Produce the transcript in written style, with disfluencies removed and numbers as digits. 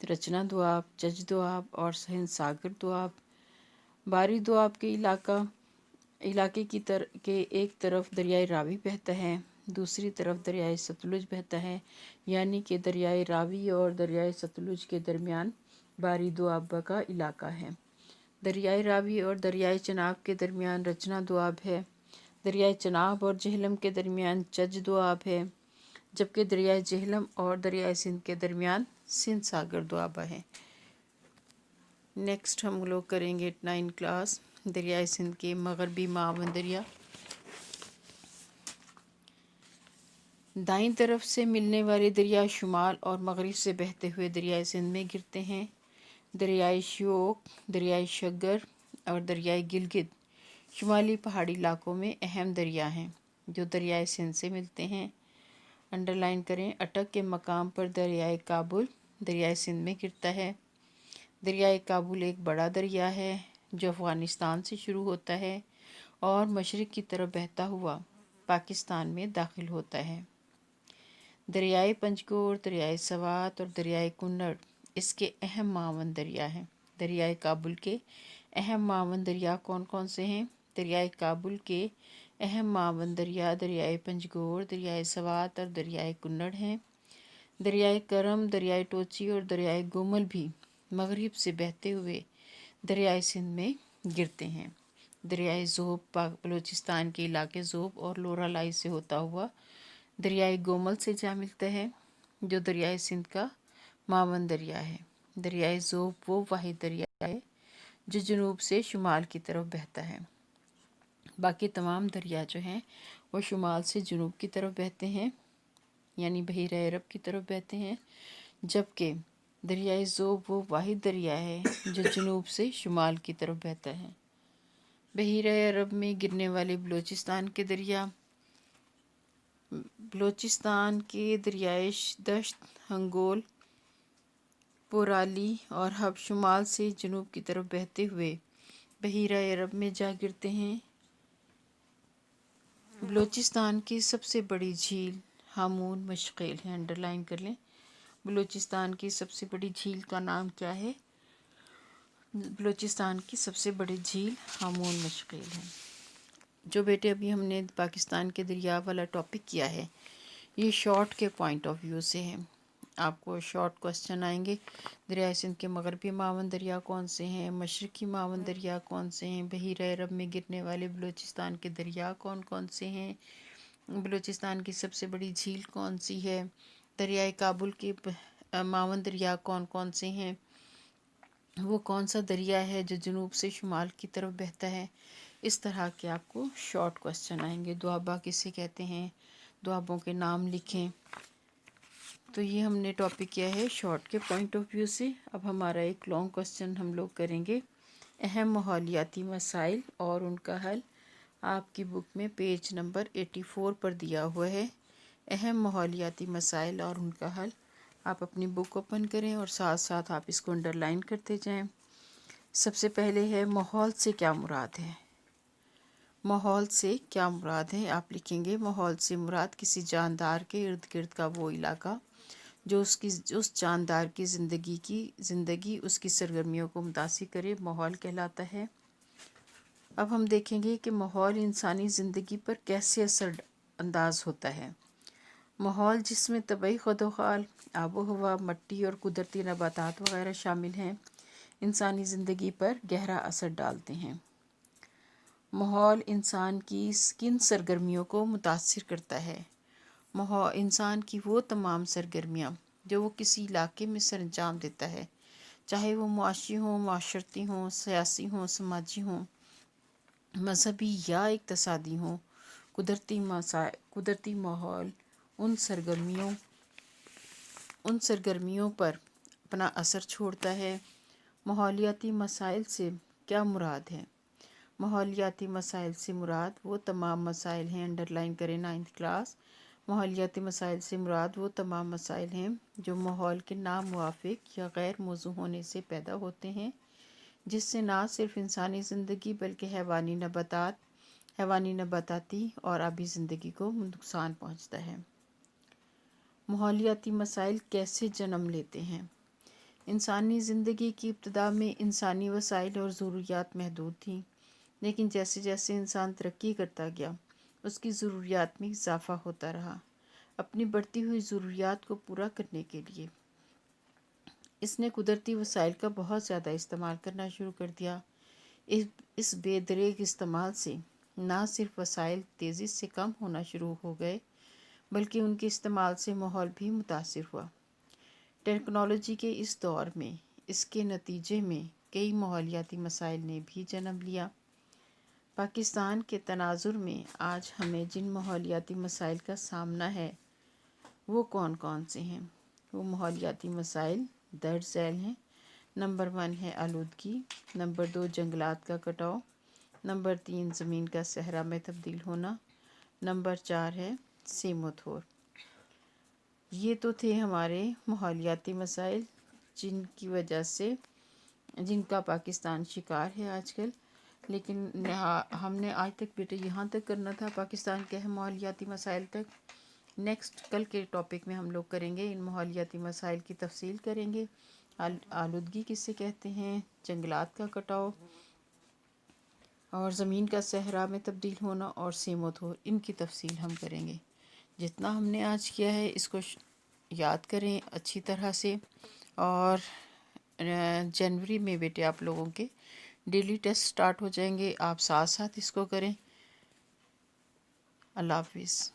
رچنا دوآب، چچ دوآب اور ہند ساگر دوآب۔ باری دوآب کے علاقے کے ایک طرف دریائے راوی بہتا ہے، دوسری طرف دریائے ستلج بہتا ہے، یعنی کہ دریائے راوی اور دریائے ستلج کے درمیان باری دوآب کا علاقہ ہے۔ دریائے راوی اور دریائے چناب کے درمیان رچنا دوآب ہے، دریائے چناب اور جہلم کے درمیان چچ دوآب ہے، جبکہ دریائے جہلم اور دریائے سندھ کے درمیان سندھ ساگر دوآب ہے۔ نیکسٹ ہم لوگ کریں گے 9 کلاس دریائے سندھ کے مغربی معاون دریا۔ دائیں طرف سے ملنے والے دریا شمال اور مغرب سے بہتے ہوئے دریائے سندھ میں گرتے ہیں۔ دریائے شیوک، دریائے شگر اور دریائے گلگت شمالی پہاڑی علاقوں میں اہم دریا ہیں جو دریائے سندھ سے ملتے ہیں۔ انڈرلائن کریں، اٹک کے مقام پر دریائے کابل دریائے سندھ میں گرتا ہے۔ دریائے کابل ایک بڑا دریا ہے جو افغانستان سے شروع ہوتا ہے اور مشرق کی طرف بہتا ہوا پاکستان میں داخل ہوتا ہے۔ دریائے پنجگور، دریائے سوات اور دریائے کنڑ اس کے اہم معاون دریا ہیں۔ دریائے کابل کے اہم معاون دریا کون کون سے ہیں؟ دریائے کابل کے اہم معاون دریا دریائے پنجگور، دریائے سوات اور دریائے کنڑ ہیں۔ دریائے کرم، دریائے ٹوچی اور دریائے گومل بھی مغرب سے بہتے ہوئے دریائے سندھ میں گرتے ہیں۔ دریائے زوب بلوچستان کے علاقے زوب اور لورا لائی سے ہوتا ہوا دریائے گومل سے جا ملتا ہے جو دریائے سندھ کا معاون دریا ہے۔ دریائے زوب وہ واحد دریا ہے جو جنوب سے شمال کی طرف بہتا ہے۔ باقی تمام دریا جو ہیں وہ شمال سے جنوب کی طرف بہتے ہیں، یعنی بحیرہ عرب کی طرف بہتے ہیں، جبکہ دریائے زوب وہ واحد دریا ہے جو جنوب سے شمال کی طرف بہتا ہے۔ بحیرہ عرب میں گرنے والے بلوچستان کے دریائے دشت، ہنگول، پورالی اور حب شمال سے جنوب کی طرف بہتے ہوئے بحیرہ عرب میں جا گرتے ہیں۔ بلوچستان کی سب سے بڑی جھیل ہامون مشقیل ہے، انڈرلائن کر لیں۔ بلوچستان کی سب سے بڑی جھیل کا نام کیا ہے؟ بلوچستان کی سب سے بڑی جھیل ہامون مشقیل ہے۔ جو بیٹے ابھی ہم نے پاکستان کے دریا والا ٹاپک کیا ہے یہ شارٹ کے پوائنٹ آف ویو سے ہے۔ آپ کو شارٹ کوسچن آئیں گے، دریائے سندھ کے مغربی معاون دریا کون سے ہیں، مشرقی معاون دریا کون سے ہیں، بحیرہ عرب میں گرنے والے بلوچستان کے دریا کون کون سے ہیں، بلوچستان کی سب سے بڑی جھیل کون سی ہے، دریائے کابل کے معاون دریا کون کون سے ہیں، وہ کون سا دریا ہے جو جنوب سے شمال کی طرف بہتا ہے۔ اس طرح کے آپ کو شارٹ کوسچن آئیں گے۔ دوآبہ کسے کہتے ہیں، دوآبوں کے نام لکھیں۔ تو یہ ہم نے ٹاپک کیا ہے شارٹ کے پوائنٹ آف ویو سے۔ اب ہمارا ایک لانگ کوسچن ہم لوگ کریں گے، اہم ماحولیاتی مسائل اور ان کا حل۔ آپ کی بک میں پیج نمبر 84 پر دیا ہوا ہے، اہم ماحولیاتی مسائل اور ان کا حل۔ آپ اپنی بک اوپن کریں اور ساتھ ساتھ آپ اس کو انڈرلائن کرتے جائیں۔ سب سے پہلے ہے ماحول سے کیا مراد ہے۔ ماحول سے کیا مراد ہے؟ آپ لکھیں گے ماحول سے مراد کسی جاندار کے ارد گرد کا وہ علاقہ جو اس جاندار کی زندگی اس کی سرگرمیوں کو متاثر کرے ماحول کہلاتا ہے۔ اب ہم دیکھیں گے کہ ماحول انسانی زندگی پر کیسے اثر انداز ہوتا ہے۔ ماحول جس میں طبعی خدوخال، آب و ہوا، مٹی اور قدرتی نباتات وغیرہ شامل ہیں، انسانی زندگی پر گہرا اثر ڈالتے ہیں۔ ماحول انسان کی کن سرگرمیوں کو متاثر کرتا ہے؟ انسان کی وہ تمام سرگرمیاں جو وہ کسی علاقے میں سر انجام دیتا ہے، چاہے وہ معاشی ہوں، معاشرتی ہوں، سیاسی ہوں، سماجی ہوں، مذہبی یا اقتصادی ہوں، قدرتی ماحول ان سرگرمیوں پر اپنا اثر چھوڑتا ہے۔ ماحولیاتی مسائل سے کیا مراد ہے؟ ماحولیاتی مسائل سے مراد وہ تمام مسائل ہیں، انڈرلائن کریں 9th کلاس۔ ماحولیاتی مسائل سے مراد وہ تمام مسائل ہیں جو ماحول کے ناموافق یا غیر موزوں ہونے سے پیدا ہوتے ہیں، جس سے نہ صرف انسانی زندگی بلکہ حیوانی نباتاتی اور آبی زندگی کو نقصان پہنچتا ہے۔ ماحولیاتی مسائل کیسے جنم لیتے ہیں؟ انسانی زندگی کی ابتدا میں انسانی وسائل اور ضروریات محدود تھیں، لیکن جیسے جیسے انسان ترقی کرتا گیا اس کی ضروریات میں اضافہ ہوتا رہا۔ اپنی بڑھتی ہوئی ضروریات کو پورا کرنے کے لیے اس نے قدرتی وسائل کا بہت زیادہ استعمال کرنا شروع کر دیا۔ اس بے دریغ استعمال سے نہ صرف وسائل تیزی سے کم ہونا شروع ہو گئے بلکہ ان کے استعمال سے ماحول بھی متاثر ہوا۔ ٹیکنالوجی کے اس دور میں اس کے نتیجے میں کئی ماحولیاتی مسائل نے بھی جنم لیا۔ پاکستان کے تناظر میں آج ہمیں جن ماحولیاتی مسائل کا سامنا ہے وہ کون کون سے ہیں؟ وہ ماحولیاتی مسائل درج ذیل ہیں۔ نمبر 1 ہے آلودگی، نمبر 2 جنگلات کا کٹاؤ، نمبر 3 زمین کا صحرا میں تبدیل ہونا، نمبر 4 ہے سیم و تھور۔ یہ تو تھے ہمارے ماحولیاتی مسائل جن کا پاکستان شکار ہے آج کل، لیکن ہم نے آج تک بیٹے یہاں تک کرنا تھا پاکستان کے ماحولیاتی مسائل تک۔ نیکسٹ کل کے ٹاپک میں ہم لوگ کریں گے ان ماحولیاتی مسائل کی تفصیل کریں گے۔ آلودگی کسے کہتے ہیں، جنگلات کا کٹاؤ اور زمین کا صحرا میں تبدیل ہونا اور سیم و تھور، ان کی تفصیل ہم کریں گے۔ جتنا ہم نے آج کیا ہے اس کو یاد کریں اچھی طرح سے، اور جنوری میں بیٹے آپ لوگوں کے ڈیلی ٹیسٹ سٹارٹ ہو جائیں گے، آپ ساتھ ساتھ اس کو کریں۔ اللہ حافظ۔